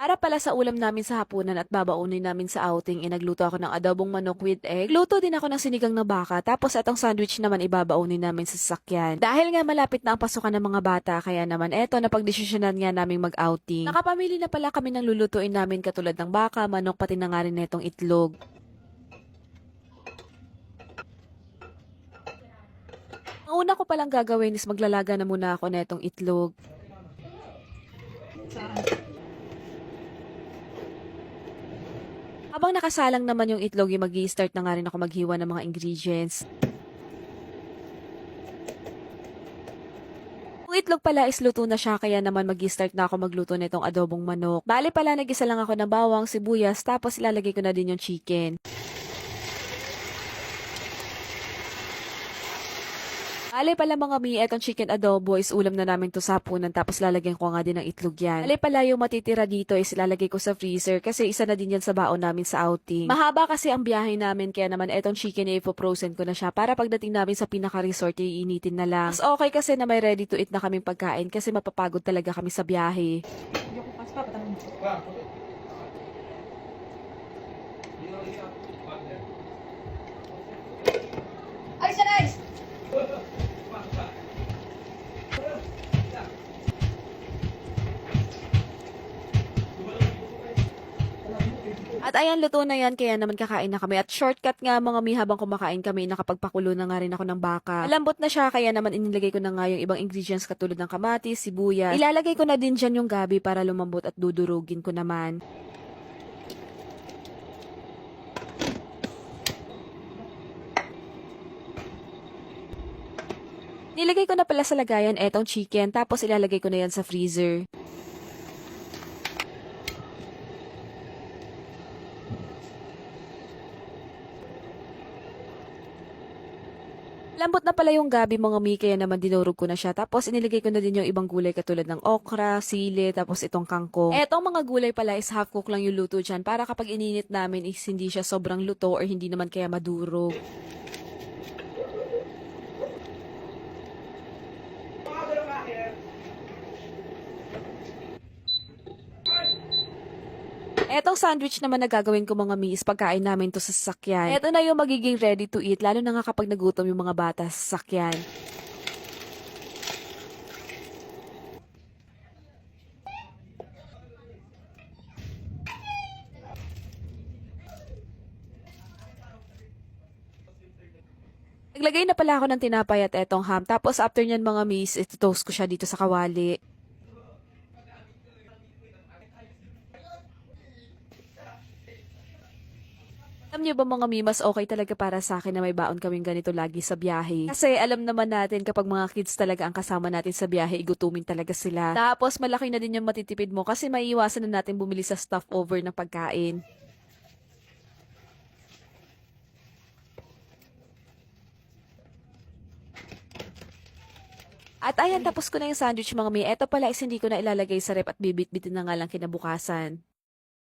Para pala sa ulam namin sa hapunan at babaunin namin sa outing, nagluto ako ng adobong manok with egg. Luto din ako ng sinigang na baka, tapos etong sandwich naman ibabaunin namin sa sasakyan. Dahil nga malapit na ang pasukan ng mga bata, kaya naman eto napagdesisyonan nga naming mag-outing. Nakapamili na pala kami ng lulutuin namin katulad ng baka, manok, pati na nga rin netong itlog. Ang una ko palang gagawin is maglalaga na muna ako netong itlog. Habang nakasalang naman yung itlog, mag-i-start na nga rin ako maghiwa ng mga ingredients. Kung itlog pala is luto na siya, kaya naman mag-i-start na ako magluto nitong adobong manok. Bale pala, nag-isa lang ako ng bawang, sibuyas, tapos ilalagay ko na din yung chicken. Bale pala mga mi, etong chicken adobo is ulam na namin to sa hapunan, tapos lalagyan ko nga din ng itlog yan. Bale pala yung matitira dito is ilalagay ko sa freezer kasi isa na din yan sa baon namin sa outing. Mahaba kasi ang biyahe namin, kaya naman etong chicken i-frozen ko na siya para pagdating namin sa pinaka-resort iinitin na lang. Mas okay kasi na may ready to eat na kaming pagkain kasi mapapagod talaga kami sa biyahe. Ay, siya guys! At ayan, luto na yan, kaya naman kakain na kami. At shortcut nga mga mi, habang kumakain kami, nakapagpakulo na nga rin ako ng baka. Malambot na siya, kaya naman inilagay ko na nga yung ibang ingredients katulad ng kamatis, sibuyas. Ilalagay ko na din dyan yung gabi para lumambot at dudurugin ko naman. Nilagay ko na pala sa lagayan etong chicken, tapos ilalagay ko na yan sa freezer. Lambot na pala yung gabi mga mi, kaya naman dinurog ko na siya. Tapos inilagay ko na din yung ibang gulay katulad ng okra, sili, tapos itong kangkong. Etong mga gulay pala is half cook lang yung luto dyan para kapag ininit namin is hindi siya sobrang luto or hindi naman kaya madurog. Etong sandwich naman na gagawin ko mga mi is pagkain namin to sa sasakyan. Eto na yung magiging ready to eat, lalo na nga kapag nagutom yung mga bata sa sasakyan. Naglagay na pala ako ng tinapay at etong ham. Tapos after nyan mga miss, ito-toast ko siya dito sa kawali. Alam niyo ba mga mi, mas okay talaga para sa akin na may baon kaming ganito lagi sa biyahe. Kasi alam naman natin kapag mga kids talaga ang kasama natin sa biyahe, igutumin talaga sila. Tapos malaki na din yung matitipid mo kasi maiiwasan na natin bumili sa stopover ng pagkain. At ayan, tapos ko na yung sandwich mga mi. Eto pala is hindi ko na ilalagay sa rep at bibit-bitin na nga lang kinabukasan.